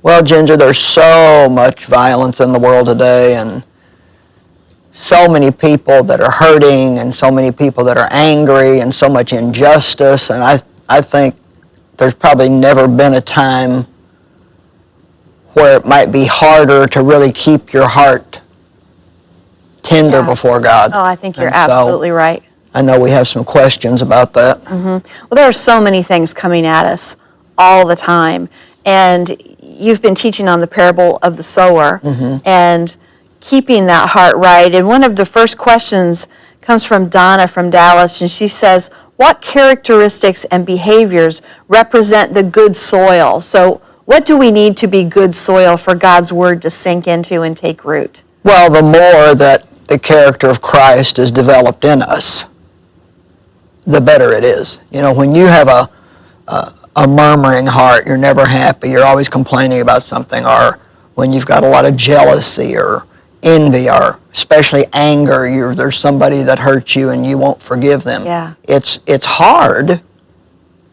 Well, Ginger, there's so much violence in the world today, and so many people that are hurting, and so many people that are angry, and so much injustice. And I think there's probably never been a time where it might be harder to really keep your heart tender before God. Oh, I think you're absolutely right. I know we have some questions about that. Well, there are so many things coming at us all the time. And you've been teaching on the parable of the sower and keeping that heart right. And one of the first questions comes from Donna from Dallas, and she says, what characteristics and behaviors represent the good soil? So what do we need to be good soil for God's word to sink into and take root? Well, the more that the character of Christ is developed in us, the better it is. You know, when you have a murmuring heart, you're never happy, you're always complaining about something, or when you've got a lot of jealousy or envy or especially anger, there's somebody that hurts you and you won't forgive them. Yeah. It's hard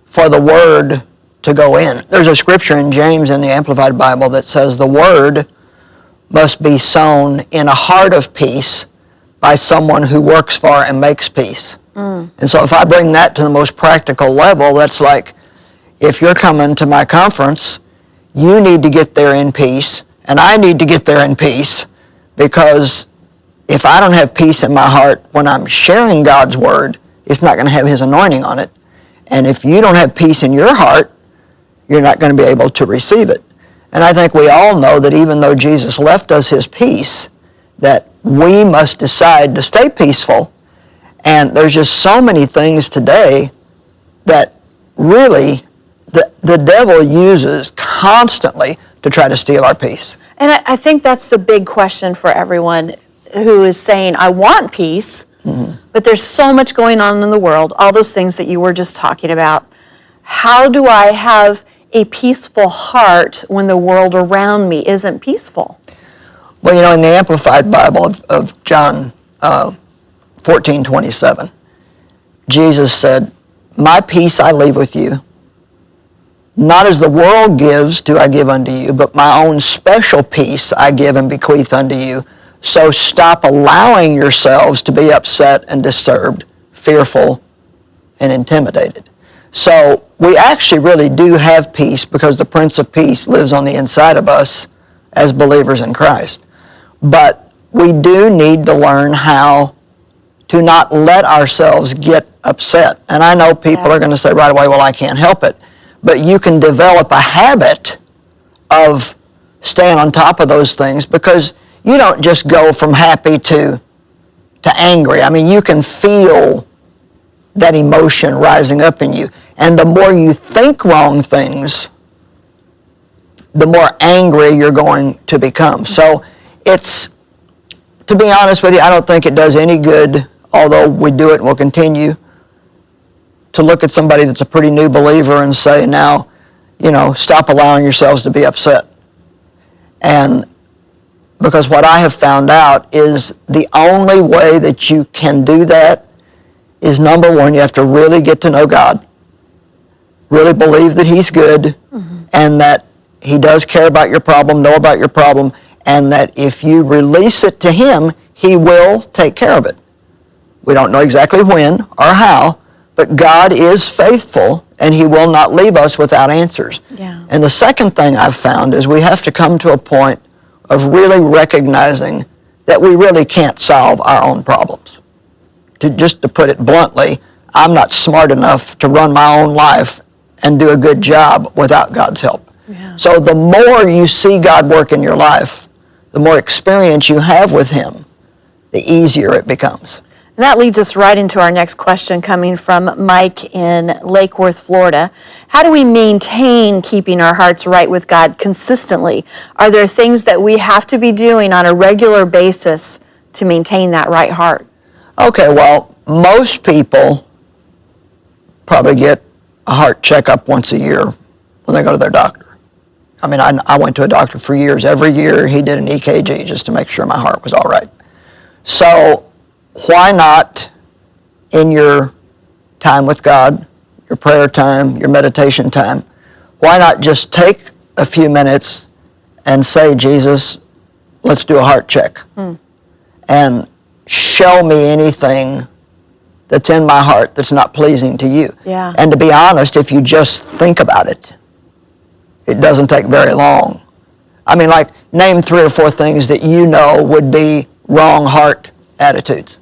for the word to go in. There's a scripture in James in the Amplified Bible that says the word must be sown in a heart of peace by someone who works for and makes peace. And so if I bring that to the most practical level, that's like, if you're coming to my conference, you need to get there in peace, and I need to get there in peace, because if I don't have peace in my heart when I'm sharing God's word, it's not going to have his anointing on it. And if you don't have peace in your heart, you're not going to be able to receive it. And I think we all know that even though Jesus left us his peace, that we must decide to stay peaceful. And there's just so many things today that really the devil uses constantly to try to steal our peace. And I think that's the big question for everyone who is saying, I want peace, but there's so much going on in the world, all those things that you were just talking about. How do I have a peaceful heart when the world around me isn't peaceful? Well, you know, in the Amplified Bible of John 14:27, Jesus said, my peace I leave with you. Not as the world gives do I give unto you, but my own special peace I give and bequeath unto you. So stop allowing yourselves to be upset and disturbed, fearful, and intimidated. So we actually really do have peace because the Prince of Peace lives on the inside of us as believers in Christ. But we do need to learn how to not let ourselves get upset. And I know people are going to say right away, well, I can't help it. But you can develop a habit of staying on top of those things, because you don't just go from happy to angry. I mean, you can feel that emotion rising up in you. And the more you think wrong things, the more angry you're going to become. So it's, to be honest with you, I don't think it does any good, although we do it and we'll continue, to look at somebody that's a pretty new believer and say, now, you know, stop allowing yourselves to be upset. And because what I have found out is the only way that you can do that is, number one, you have to really get to know God, really believe that he's good, and that he does care about your problem, know about your problem, and that if you release it to him, he will take care of it. We don't know exactly when or how, but God is faithful, and he will not leave us without answers. Yeah. And the second thing I've found is we have to come to a point of really recognizing that we really can't solve our own problems. Just to put it bluntly, I'm not smart enough to run my own life and do a good job without God's help. Yeah. So the more you see God work in your life, the more experience you have with him, the easier it becomes. And that leads us right into our next question, coming from Mike in Lake Worth, Florida. How do we maintain keeping our hearts right with God consistently? Are there things that we have to be doing on a regular basis to maintain that right heart? Okay, well, most people probably get a heart checkup once a year when they go to their doctor. I mean, I went to a doctor for years. Every year he did an EKG just to make sure my heart was all right. So why not, in your time with God, your prayer time, your meditation time, why not just take a few minutes and say, Jesus, let's do a heart check. And show me anything that's in my heart that's not pleasing to you. Yeah. And to be honest, if you just think about it, it doesn't take very long. I mean, like, name 3 or 4 things that you know would be wrong heart attitudes.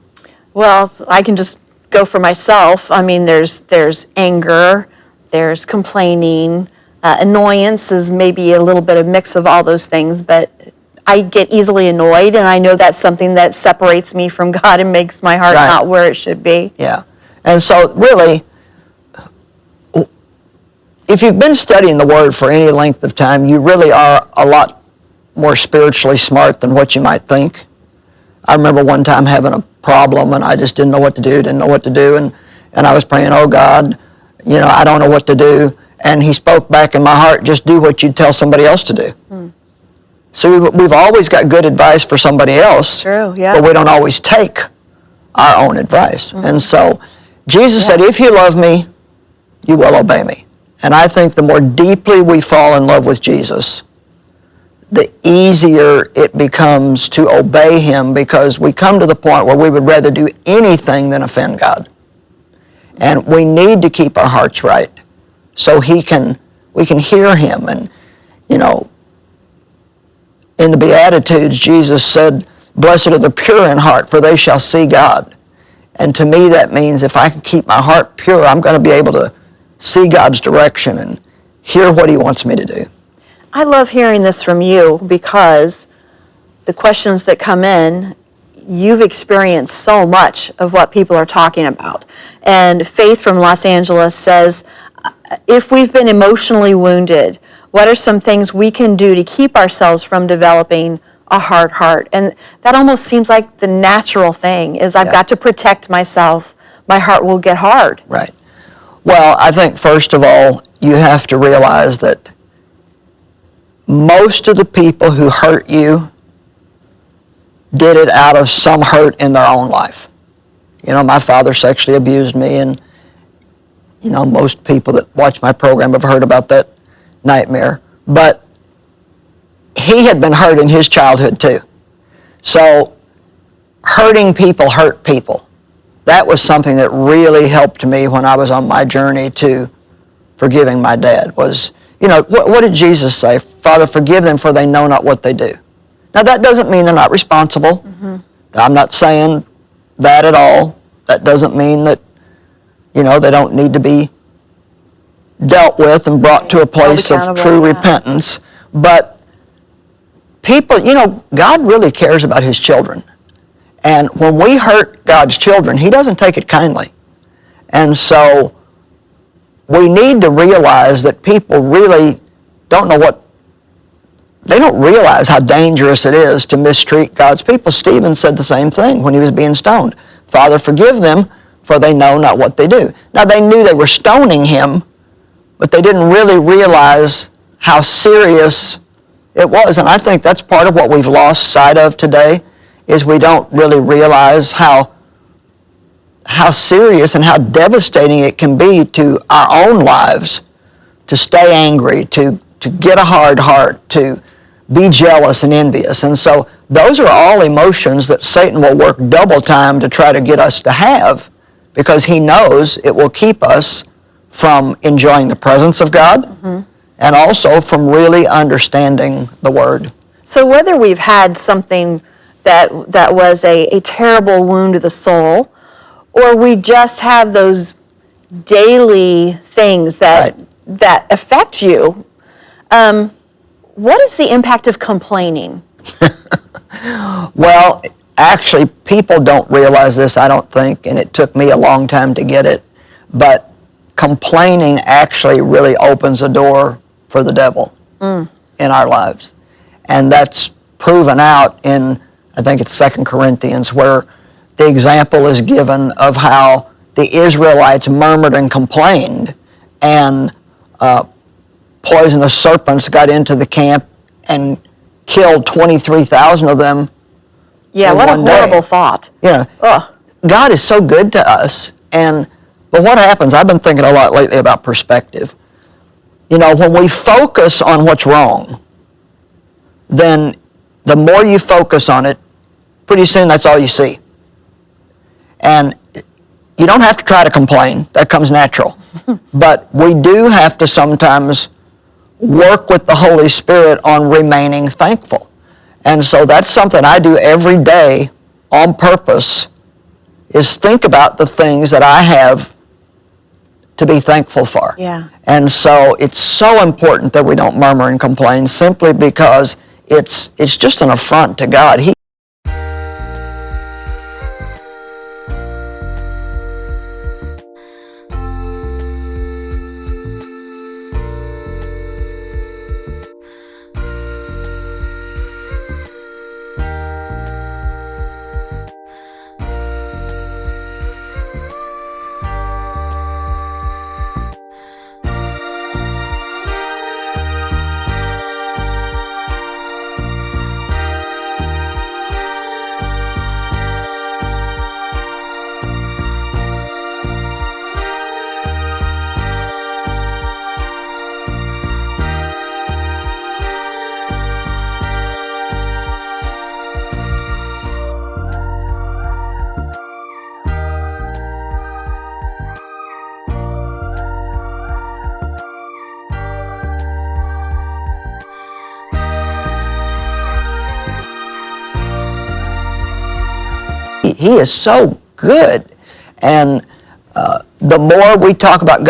Well, I can just go for myself. I mean, there's anger, there's complaining, annoyance is maybe a little bit of mix of all those things, but I get easily annoyed, and I know that's something that separates me from God and makes my heart Right. not where it should be. Yeah. And so really, if you've been studying the Word for any length of time, you really are a lot more spiritually smart than what you might think. I remember one time having a problem, and I just didn't know what to do, and I was praying, oh God, I don't know what to do. And he spoke back in my heart, just do what you'd tell somebody else to do. So we've always got good advice for somebody else, True, yeah. but we don't always take our own advice. And so Jesus said, if you love me, you will obey me. And I think the more deeply we fall in love with Jesus, the easier it becomes to obey him, because we come to the point where we would rather do anything than offend God. And we need to keep our hearts right so we can hear him. And, in the Beatitudes, Jesus said, blessed are the pure in heart, for they shall see God. And to me, that means if I can keep my heart pure, I'm going to be able to see God's direction and hear what he wants me to do. I love hearing this from you, because the questions that come in, you've experienced so much of what people are talking about. And Faith from Los Angeles says, if we've been emotionally wounded, what are some things we can do to keep ourselves from developing a hard heart? And that almost seems like the natural thing is I've got to protect myself. My heart will get hard. Right. Well, I think first of all, you have to realize that most of the people who hurt you did it out of some hurt in their own life. My father sexually abused me, and most people that watch my program have heard about that nightmare. But he had been hurt in his childhood too. So hurting people hurt people. That was something that really helped me when I was on my journey to forgiving my dad. Was, what did Jesus say? Father, forgive them, for they know not what they do. Now, that doesn't mean they're not responsible. I'm not saying that at all. That doesn't mean that, they don't need to be dealt with and brought to a place of true repentance. But people, God really cares about his children. And when we hurt God's children, he doesn't take it kindly. And so we need to realize that people really don't realize how dangerous it is to mistreat God's people. Stephen said the same thing when he was being stoned. Father, forgive them, for they know not what they do. Now, they knew they were stoning him, but they didn't really realize how serious it was. And I think that's part of what we've lost sight of today, is we don't really realize how serious and how devastating it can be to our own lives to stay angry, to get a hard heart, to be jealous and envious. And so those are all emotions that Satan will work double time to try to get us to have, because he knows it will keep us from enjoying the presence of God and also from really understanding the Word. So whether we've had something that was a terrible wound to the soul, or we just have those daily things that affect you, what is the impact of complaining? Well, actually, people don't realize this, I don't think, and it took me a long time to get it, but complaining actually really opens a door for the devil in our lives. And that's proven out in, I think it's 2 Corinthians, where the example is given of how the Israelites murmured and complained, and poisonous serpents got into the camp and killed 23,000 of them. Yeah, what a horrible thought. God is so good to us, but what happens, I've been thinking a lot lately about perspective. When we focus on what's wrong, then the more you focus on it, pretty soon that's all you see. And you don't have to try to complain. That comes natural. But we do have to sometimes work with the Holy Spirit on remaining thankful. And so that's something I do every day on purpose, is think about the things that I have to be thankful for. Yeah. And so it's so important that we don't murmur and complain, simply because it's just an affront to God. He is so good. And the more we talk about God,